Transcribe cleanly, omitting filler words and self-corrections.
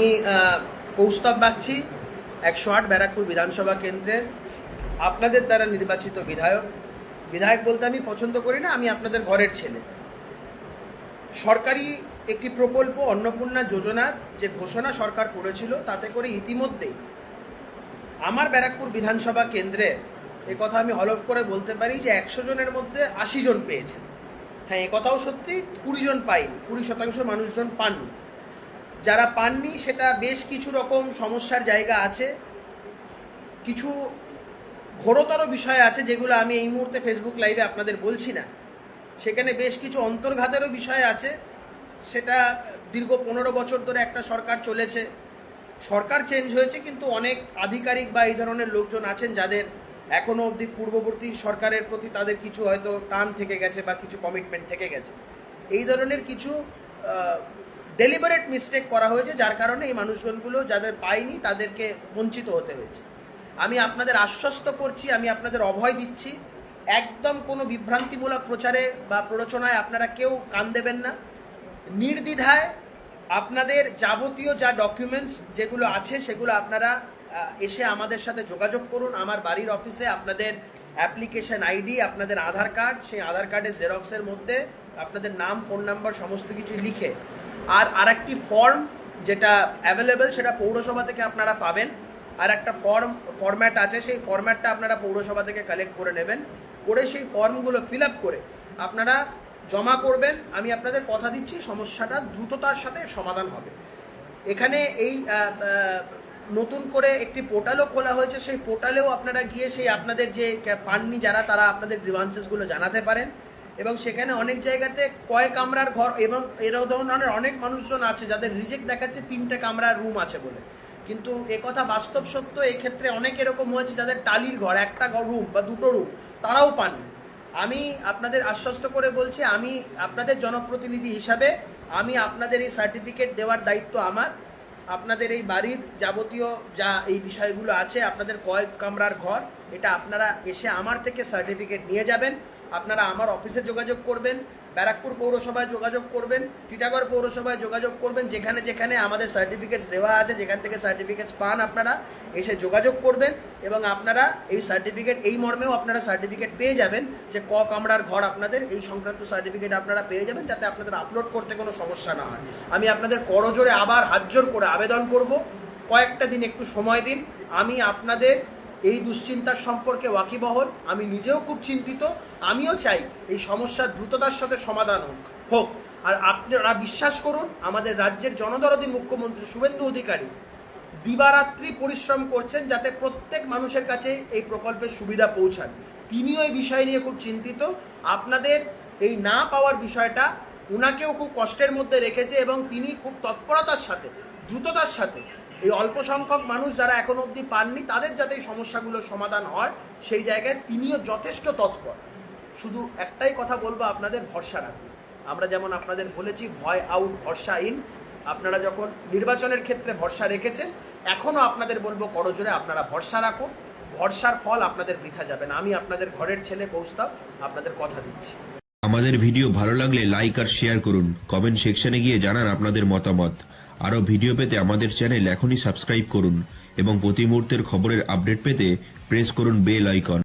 আমি কৌস্তব বাগচি 108 ব্যারাকপুর বিধানসভা কেন্দ্রে আপনাদের দ্বারা নির্বাচিত বিধায়ক বলতে আমি পছন্দ করি না, আমি আপনাদের ঘরের ছেলে। সরকারি একটি প্রকল্প অন্নপূর্ণা যোজনার যে ঘোষণা সরকার করেছিল তাতে করে ইতিমধ্যেই আমার ব্যারাকপুর বিধানসভা কেন্দ্রে কথা আমি হলফ করে বলতে পারি যে 100 জনের মধ্যে 80 জন পেয়েছে। হ্যাঁ, কথাও সত্যি, 20 জন পাইনি, 20% মানুষজন পাননি। যারা পাননি সেটা বেশ কিছু রকম সমস্যার জায়গা আছে, কিছু ঘোরতর বিষয় আছে যেগুলো আমি এই মুহূর্তে ফেসবুক লাইভে আপনাদের বলছি না। সেখানে বেশ কিছু অন্তর্ঘাতেরও বিষয় আছে। সেটা দীর্ঘ 15 বছর ধরে একটা সরকার চলেছে, সরকার চেঞ্জ হয়েছে, কিন্তু অনেক আধিকারিক বা এই ধরনের লোকজন আছেন যাদের এখনো অবধি পূর্ববর্তী সরকারের প্রতি তাদের কিছু হয়তো টান থেকে গেছে বা কিছু কমিটমেন্ট থেকে গেছে। এই ধরনের কিছু ডেলিবারেট মিস্টেক করা হয়েছে, যার কারণে এই মানুষজনগুলো যাদের পায়নি তাদেরকে বঞ্চিত হতে হয়েছে। আমি আপনাদের আশ্বস্ত করছি, আমি আপনাদের অভয় দিচ্ছি, একদম কোনো বিভ্রান্তিমূলক প্রচারে বা প্ররোচনায় আপনারা কেউ কান দেবেন না। নির্দ্বিধায় আপনাদের যাবতীয় যা ডকুমেন্টস যেগুলো আছে সেগুলো আপনারা এসে আমাদের সাথে যোগাযোগ করুন। আমার বাড়ির অফিসে আপনাদের অ্যাপ্লিকেশন আইডি, আপনাদের আধার কার্ড, সেই আধার কার্ডের জেরক্সের মধ্যে আপনাদের নাম, ফোন নাম্বার সমস্ত কিছু লিখে আর একটি ফর্ম যেটা অ্যাভেলেবেল সেটা পৌরসভা থেকে আপনারা পাবেন। আর একটা ফরম্যাট আছে, সেই ফরম্যাটটা আপনারা পৌরসভা থেকে কালেক্ট করে নেবেন, করে সেই ফর্মগুলো ফিল আপ করে আপনারা জমা করবেন। আমি আপনাদের কথা দিচ্ছি সমস্যাটা দ্রুততার সাথে সমাধান হবে। এখানে এই নতুন করে একটি পোর্টালও খোলা হয়েছে, সেই পোর্টালেও আপনারা গিয়ে সেই আপনাদের যে পাননি যারা, তারা আপনাদের গ্রিভান্সেসগুলো জানাতে পারেন। এবং সেখানে অনেক জায়গাতে কয় কামরার ঘর, এবং এর ধরনের অনেক মানুষজন আছে যাদের রিজেক্ট দেখাচ্ছে 3টে কামরার রুম আছে বলে, কিন্তু একথা বাস্তব সত্য। এক্ষেত্রে অনেক এরকম হয়েছে যাদের টালির ঘর, একটা রুম বা 2টো রুম, তারাও পাননি। আমি আপনাদের আশ্বস্ত করে বলছি, আমি আপনাদের জনপ্রতিনিধি হিসাবে আমি আপনাদের এই সার্টিফিকেট দেওয়ার দায়িত্ব আমার। আপনাদের এই বাড়ির যাবতীয় যা এই বিষয়গুলো আছে, আপনাদের কয় কামরার ঘর, এটা আপনারা এসে আমার থেকে সার্টিফিকেট নিয়ে যাবেন। আপনারা আমার অফিসে যোগাযোগ করবেন, ব্যারাকপুর পৌরসভায় যোগাযোগ করবেন, টিটাগড় পৌরসভায় যোগাযোগ করবেন, যেখানে যেখানে আমাদের সার্টিফিকেটস দেওয়া আছে, যেখান থেকে সার্টিফিকেটস পান আপনারা এসে যোগাযোগ করবেন। এবং আপনারা এই সার্টিফিকেট, এই মর্মেও আপনারা সার্টিফিকেট পেয়ে যাবেন যে ক কামরার ঘর আপনাদের, এই সংক্রান্ত সার্টিফিকেট আপনারা পেয়ে যাবেন, যাতে আপনাদের আপলোড করতে কোনো সমস্যা না হয়। আমি আপনাদের করজোড়ে আবার হাতজোড় করে আবেদন করব, কয়েকটা দিন একটু সময় দিন। আমি আপনাদের এই দুশ্চিন্তার সম্পর্কে ওয়াকিবহল, আমি নিজেও খুব চিন্তিত। আমিও চাই এই সমস্যার দ্রুততার সাথে সমাধান হোক। আর আপনারা বিশ্বাস করুন, আমাদের রাজ্যের জনদরদী মুখ্যমন্ত্রী শুভেন্দু অধিকারী দিবারাত্রি পরিশ্রম করছেন যাতে প্রত্যেক মানুষের কাছে এই প্রকল্পের সুবিধা পৌঁছায়। তিনিও এই বিষয় নিয়ে খুব চিন্তিত। আপনাদের এই না পাওয়ার বিষয়টা উনাকেও খুব কষ্টের মধ্যে রেখেছে, এবং তিনি খুব তৎপরতার সাথে, দ্রুততার সাথে এই অল্প সংখ্যক মানুষ যারা এখন অবধি পাননি তাদের যাতে এই সমস্যাগুলোর সমাধান হয়, সেই জায়গায় তিনিও যথেষ্ট তৎপর। শুধু একটাই কথা বলবো, আপনাদের ভরসা রাখুন। আমরা যেমন আপনাদের বলেছি ভয় আউট, ভরসা ইন। আপনারা যখন নির্বাচনের ক্ষেত্রে ভরসা রেখেছেন, এখনো আপনাদের বলবো করজোড়ে আপনারা ভরসা রাখুন। ভরসার ফল আপনাদের বৃথা যাবে না। আমি আপনাদের ঘরের ছেলে কৌস্তব, আপনাদের কথা দিচ্ছি। আমাদের ভিডিও ভালো লাগলে লাইক আর শেয়ার করুন, কমেন্ট সেকশনে গিয়ে জানান আপনাদের মতামত। আরও ভিডিও পেতে আমাদের চ্যানেল এখনই সাবস্ক্রাইব করুন এবং প্রতি মুহূর্তের খবরের আপডেট পেতে প্রেস করুন বেল আইকন।